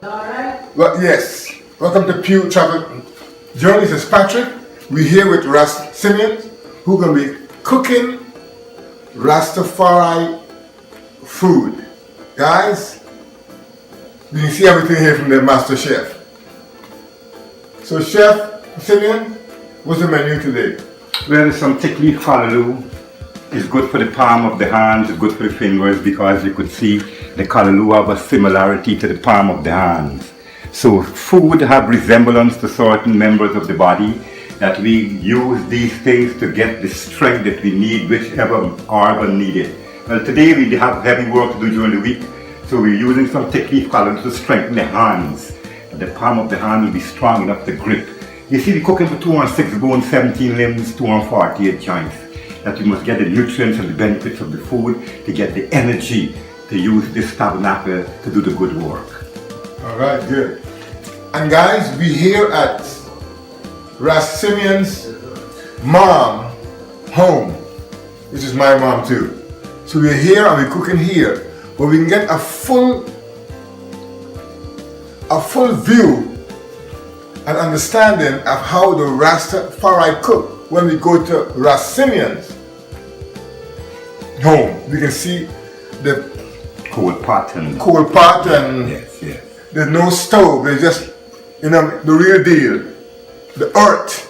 Well, yes. Welcome to Pew Travel Journey. This is Patrick. We're here with Rast Simeon, who's going to be cooking Rastafari food. Guys, you can see everything here from the master chef. So, Chef Simeon, what's the menu today? Well, there's some thick leaf callaloo. It's good for the palm of the hands, it's good for the fingers because you could see the callaloo have a similarity to the palm of the hands. So food have resemblance to certain members of the body that we use these things to get the strength that we need, whichever organ needed. Well, today we have heavy work to do during the week, so we're using some thick leaf callaloo to strengthen the hands. The palm of the hand will be strong enough to grip. You see, we're cooking for 206 bones, 17 limbs, 248 joints. That you must get the nutrients and the benefits of the food to get the energy to use this tabernacle to do the good work. Alright, good. And guys, we're here at Rast Simeon's mom home, which is my mom too. So we're here and we're cooking here, but we can get a full view and understanding of how the Rastafari cook when we go to Rast Simeon's home. We can see the Coal pot and yes. There's no stove. There's just, the real deal, the earth.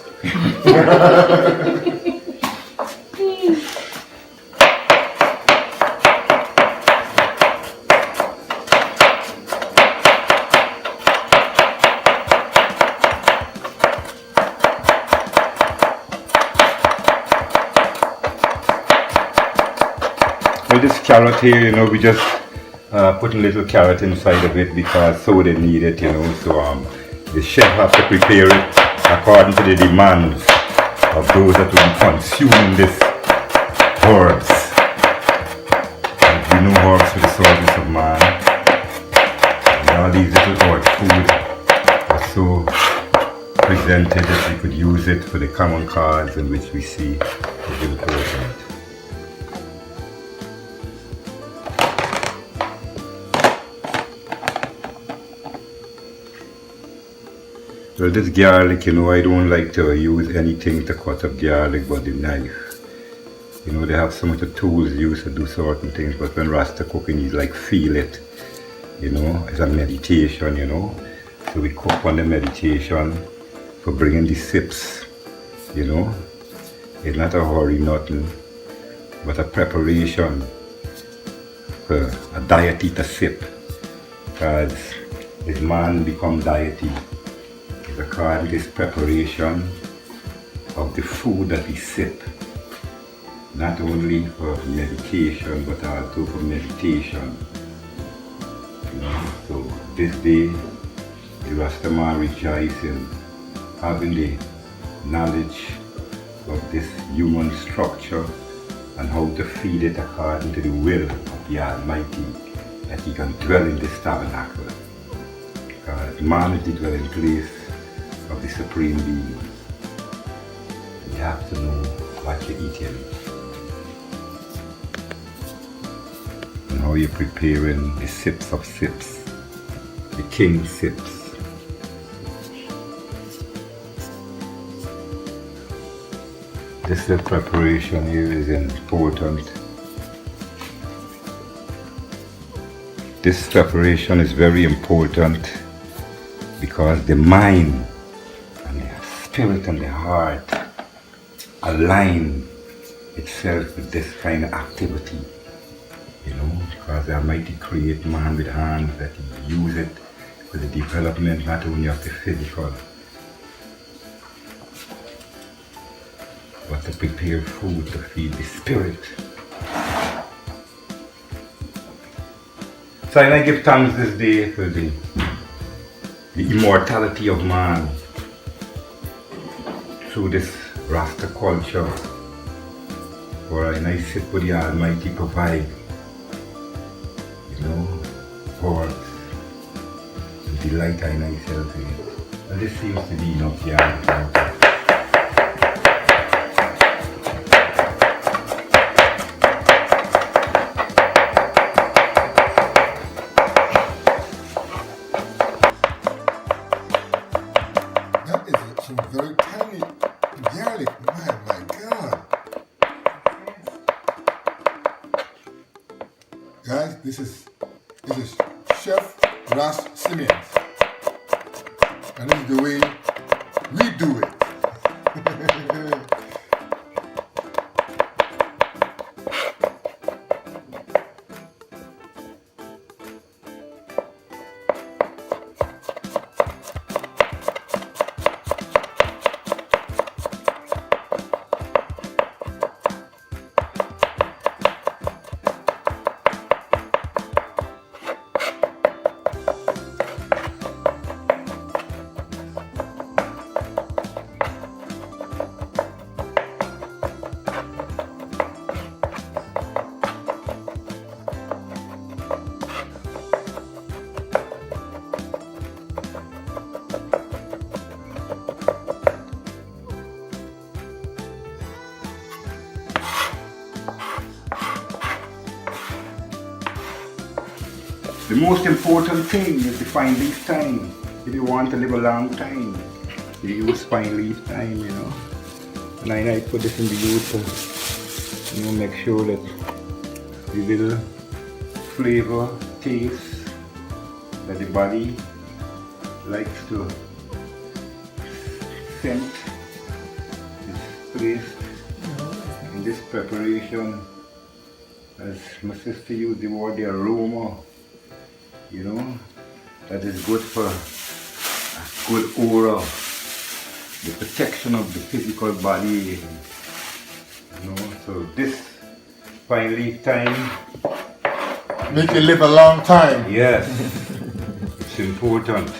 Well, this carrot here, we just put a little carrot inside of it because so they need it, So the chef has to prepare it according to the demands of those that will be consuming this herbs. And we know herbs for the service of man. And all these little herb food are so presented that we could use it for the common cause in which we see is important. Well, this garlic, I don't like to use anything to cut up garlic but the knife. They have so much tools used to do certain things, but when Rasta cooking, you feel it, it's a meditation, So we cook on the meditation for bringing the sips, It's not a hurry, nothing, but a preparation for a diet eat a sip, because this man become diety. Because this preparation of the food that we sip, not only for medication but also for meditation. So this day, the Rastaman rejoicing, having the knowledge of this human structure and how to feed it according to the will of the Almighty, that He can dwell in this tabernacle. Because man is the dwelling place of the Supreme Being. You have to know what you're eating and how you're preparing the sips of sips, the king sips. This preparation here is important. This preparation is very important because the mind spirit and the heart align itself with this kind of activity, because the Almighty create man with hands that He use it for the development not only of the physical, but to prepare food to feed the spirit. So I give thanks this day for the immortality of man through this Rasta culture, where I sit with the Almighty provide, for the delight I myself in it. And this seems to be enough here. This is Chef Ras Simeons. And this is the way we do it. The most important thing is the fine leaf thyme. If you want to live a long time, you use fine leaf thyme, you know. And I put this in the youth to, make sure that the little flavor, taste that the body likes to scent is placed in this preparation. As my sister used the word, the aroma. That is good for a good aura, the protection of the physical body, so this fine leaf thyme make you live a long time. Yes, it's important.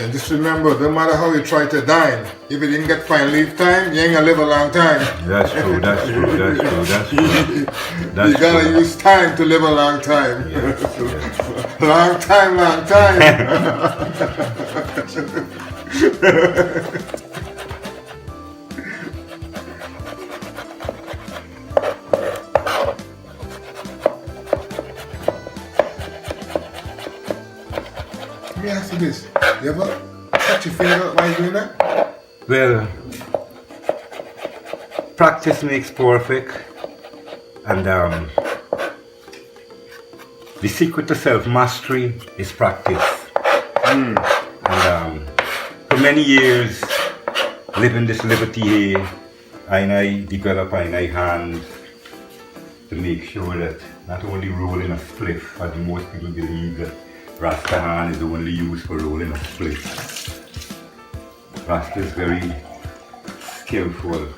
And just remember, no matter how you try to dine, if you didn't get fine leaf thyme, you ain't gonna live a long time. That's true, that's true, that's true, that's true. You gotta use time to live a long time. Yes. Long time, long time. Let me ask you this. You ever touch your finger while you're doing that? Well, practice makes perfect, and the secret to self-mastery is practice. And for many years, living this liberty here, I develop my hands to make sure that not only rolling a spliff, as most people believe that Rasta hand is the only use for rolling a spliff. Rasta is very skillful,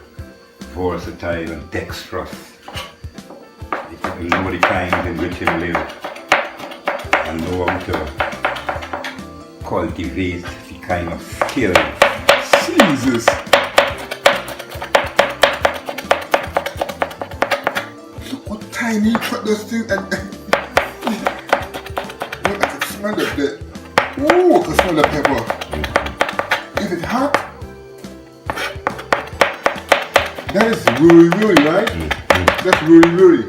versatile and dexterous. If you know the times in which he lived and know how to cultivate the kind of skill. Jesus! Look what tiny you cut those things and I can smell the ooh, I can smell the pepper. Is it hot? That is ruri, right? That's ruri.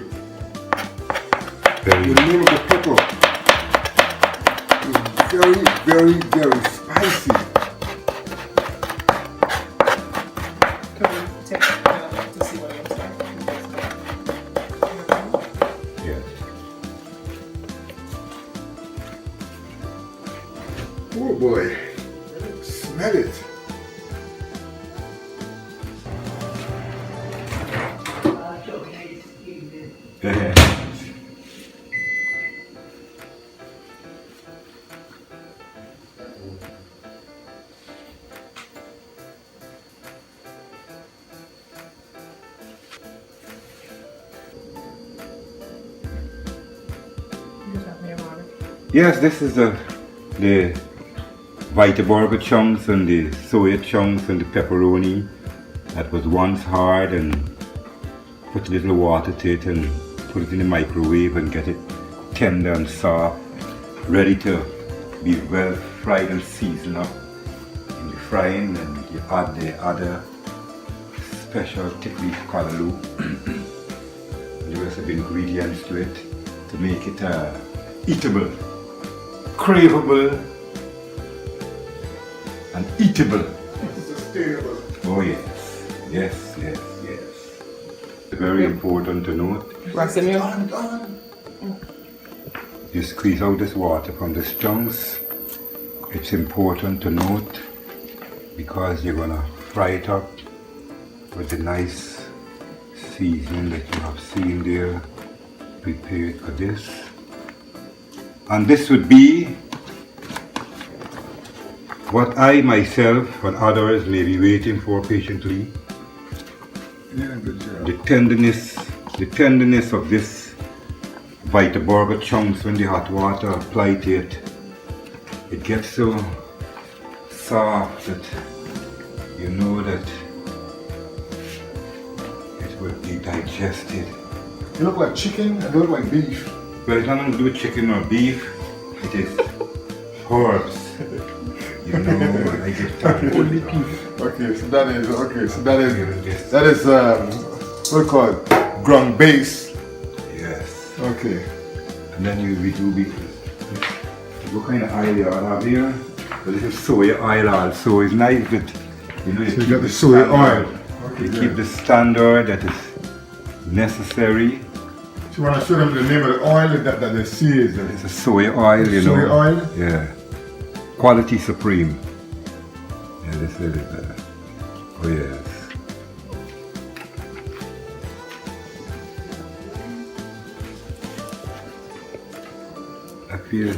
The name of the pepper is very spicy. Can we take it out to see what it looks like? Yes. Oh boy, smell it. Yes, this is the Vita burger chunks and the soya chunks and the pepperoni that was once hard, and put a little water to it and put it in the microwave and get it tender and soft, ready to be well fried and seasoned up in the frying. And you add the other special thick leaf callaloo, the rest of the ingredients to it to make it eatable, craveable and eatable. Sustainable. Oh yes, yes, yes, yes. Very important to note. Rasimio. You squeeze out this water from the chunks. It's important to note because you're gonna fry it up with the nice seasoning that you have seen there. Prepare it for this. And this would be what I myself and others may be waiting for patiently. Yeah, good job. The tenderness of this Vita burger chunks when the hot water applied to it. It gets so soft that you know that it will be digested. You look like chicken and they look like beef. Well, it's nothing to do with chicken or beef. It is herbs. You know, I get tired. Okay, so that is what do you call it? Ground base. Yes. Okay. And then we do beef. What kind of oil you have here? Well, this is soya oil also. It's nice that you know. So you got the soya oil. You keep the standard that is necessary. So you want to show them the name of the oil that they see is It's a soya oil, you know. soya oil? Yeah. Quality supreme. Yeah, this is it. Oh yes. I feel